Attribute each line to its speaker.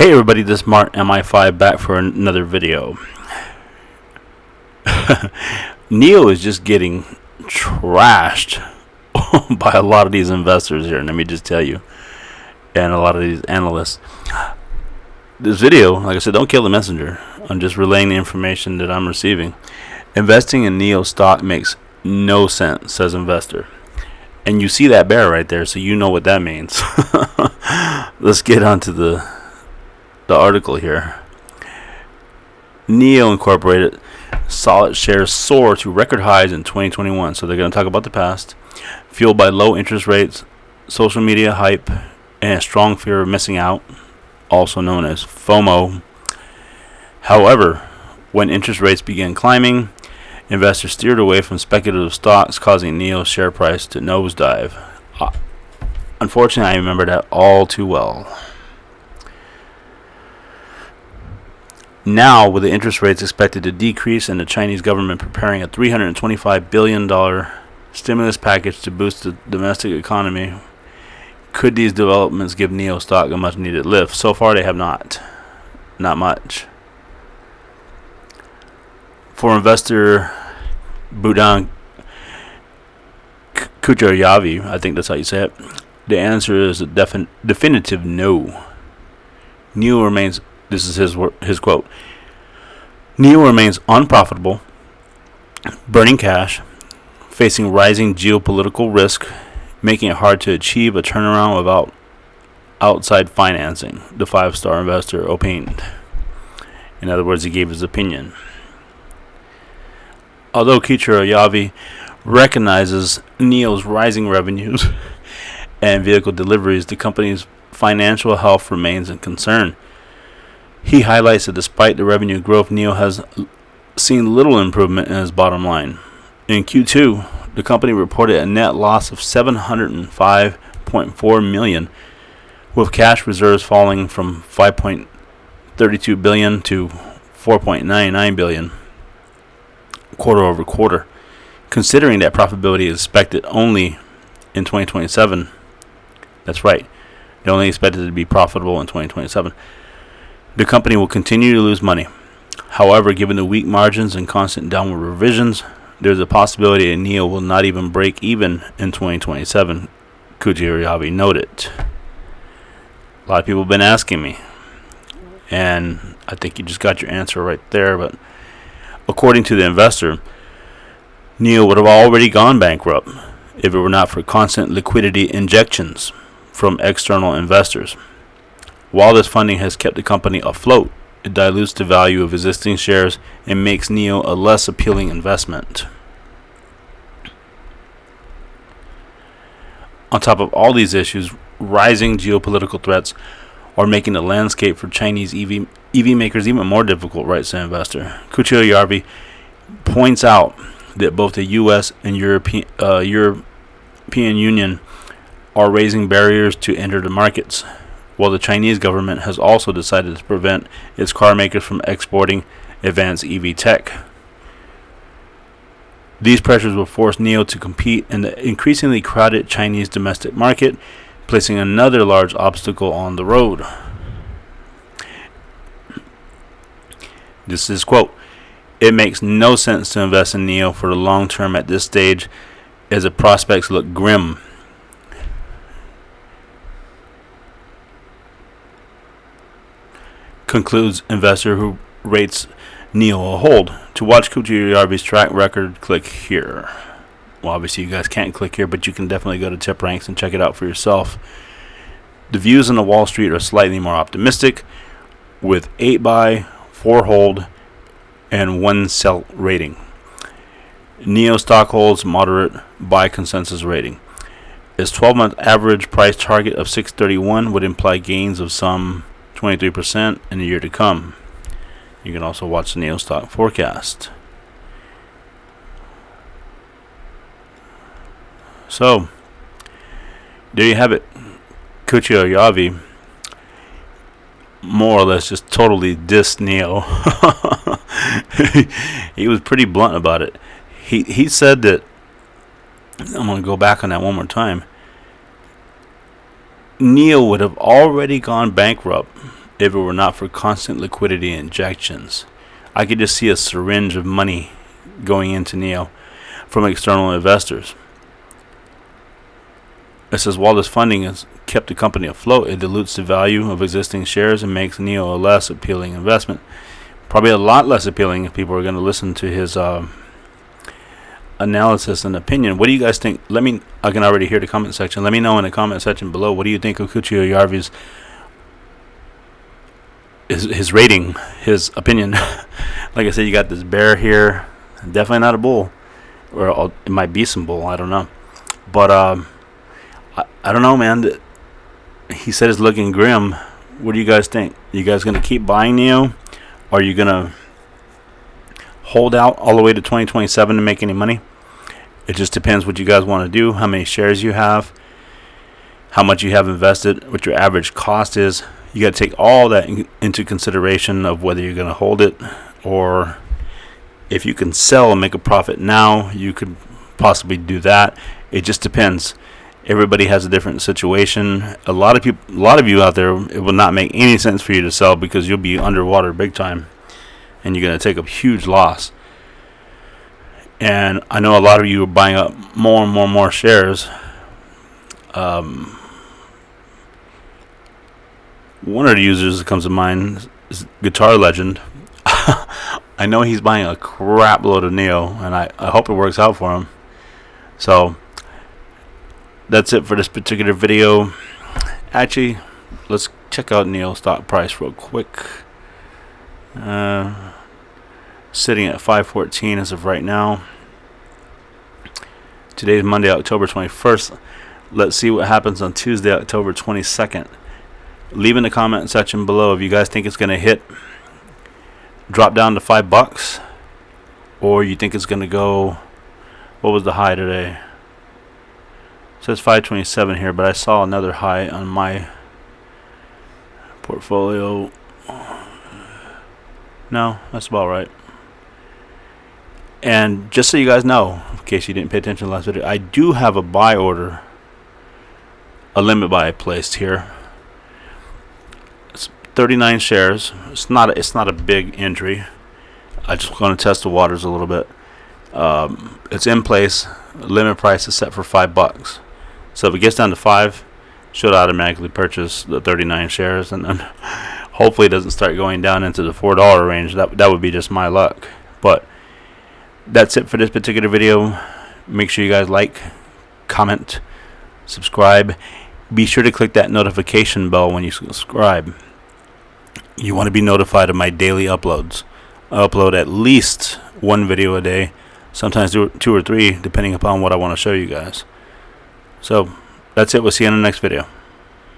Speaker 1: Hey everybody, this is Martin Mi5 back for another video. Nio is just getting trashed by a lot of these investors here, let me just tell you, and a lot of these analysts. This video, like I said, don't kill the messenger. I'm just relaying the information that I'm receiving. Investing in Nio stock makes no sense, says investor. And you see that bear right there, so you know what that means. Let's get on to the article here. Nio Incorporated solid shares soar to record highs in 2021. So they're going to talk about the past, fueled by low interest rates, social media hype, and a strong fear of missing out, also known as FOMO. However, when interest rates began climbing, investors steered away from speculative stocks, causing Nio's share price to nosedive. Unfortunately, I remember that all too well. Now, with the interest rates expected to decrease and the Chinese government preparing a $325 billion stimulus package to boost the domestic economy, could these developments give Nio stock a much-needed lift? So far, they have not. Not much. For investor Bohdan Kucheriavyi, I think that's how you say it, the answer is a definitive no. Nio remains... This is his quote. Nio remains unprofitable, burning cash, facing rising geopolitical risk, making it hard to achieve a turnaround without outside financing, the five-star investor opined. In other words, he gave his opinion. Although Kucheriavyi recognizes Nio's rising revenues and vehicle deliveries, the company's financial health remains a concern. He highlights that despite the revenue growth, Nio has seen little improvement in his bottom line. In Q2, the company reported a net loss of $705.4 million, with cash reserves falling from $5.32 billion to $4.99 billion quarter over quarter. Considering that profitability is expected only in 2027, that's right, they're only expected to be profitable in 2027. The company will continue to lose money. However, given the weak margins and constant downward revisions, there's a possibility that Nio will not even break even in 2027, Kucheriavyi noted. A lot of people have been asking me, and I think you just got your answer right there. But according to the investor, Nio would have already gone bankrupt if it were not for constant liquidity injections from external investors. While this funding has kept the company afloat, it dilutes the value of existing shares and makes Nio a less appealing investment. On top of all these issues, rising geopolitical threats are making the landscape for Chinese EV makers even more difficult, writes the investor. Kucheriavyi points out that both the U.S. and European Union are raising barriers to enter the markets, while the Chinese government has also decided to prevent its car makers from exporting advanced EV tech. These pressures will force Nio to compete in the increasingly crowded Chinese domestic market, placing another large obstacle on the road. This is quote, "It makes no sense to invest in Nio for the long term at this stage, as the prospects look grim." Concludes investor who rates Nio a hold. To watch Kucheriavyi's track record, click here. Well, obviously you guys can't click here, but you can definitely go to Tip Ranks and check it out for yourself. The views on the Wall Street are slightly more optimistic, with 8 buy, 4 hold, and 1 sell rating. Nio stock holds moderate buy consensus rating. Its 12-month average price target of $631 would imply gains of some 23% in the year to come. You can also watch the Nio stock forecast. So, there you have it. Kucheriavyi more or less just totally dissed Nio. He was pretty blunt about it. He said that, I'm going to go back on that one more time, Nio would have already gone bankrupt if it were not for constant liquidity injections. I could just see a syringe of money going into Nio from external investors. It says, while this funding has kept the company afloat, it dilutes the value of existing shares and makes Nio a less appealing investment. Probably a lot less appealing if people are going to listen to his analysis and opinion. What do you guys think? I can already hear the comment section. Let me know in the comment section below. What do you think of Kucherivyi's his rating, his opinion? Like I said, you got this bear here. Definitely not a bull, or it might be some bull. I don't know, but I don't know, man. He said it's looking grim. What do you guys think? You guys gonna keep buying Nio? Or are you gonna hold out all the way to 2027 to make any money? It just depends what you guys want to do, how many shares you have, how much you have invested, what your average cost is. You got to take all that into consideration of whether you're going to hold it, or if you can sell and make a profit now, you could possibly do that. It just depends. Everybody has a different situation. A lot of you out there, it will not make any sense for you to sell because you'll be underwater big time, and you're going to take a huge loss. And I know a lot of you are buying up more and more shares. One of the users that comes to mind is Guitar Legend. I know he's buying a crap load of Nio, and I hope it works out for him. So that's it for this particular video. Actually, let's check out Nio stock price real quick. Sitting at 514 as of right now. Today's Monday, October 21st. Let's see what happens on Tuesday, October 22nd. Leave in the comment section below if you guys think it's going to drop down to $5, or you think it's going to go. What was the high today? It says 527 here, but I saw another high on my portfolio. No, that's about right. And just so you guys know, in case you didn't pay attention to the last video, I do have a buy order, a limit buy placed here. It's 39 shares. It's not a big entry. I just want to test the waters a little bit. It's in place. Limit price is set for $5. So if it gets down to 5, should automatically purchase the 39 shares, and then hopefully it doesn't start going down into the $4 range. That would be just my luck. But that's it for this particular video. Make sure you guys like, comment, subscribe. Be sure to click that notification bell when you subscribe. You want to be notified of my daily uploads. I upload at least one video a day, sometimes 2 or 3, depending upon what I want to show you guys. So that's it. We'll see you in the next video.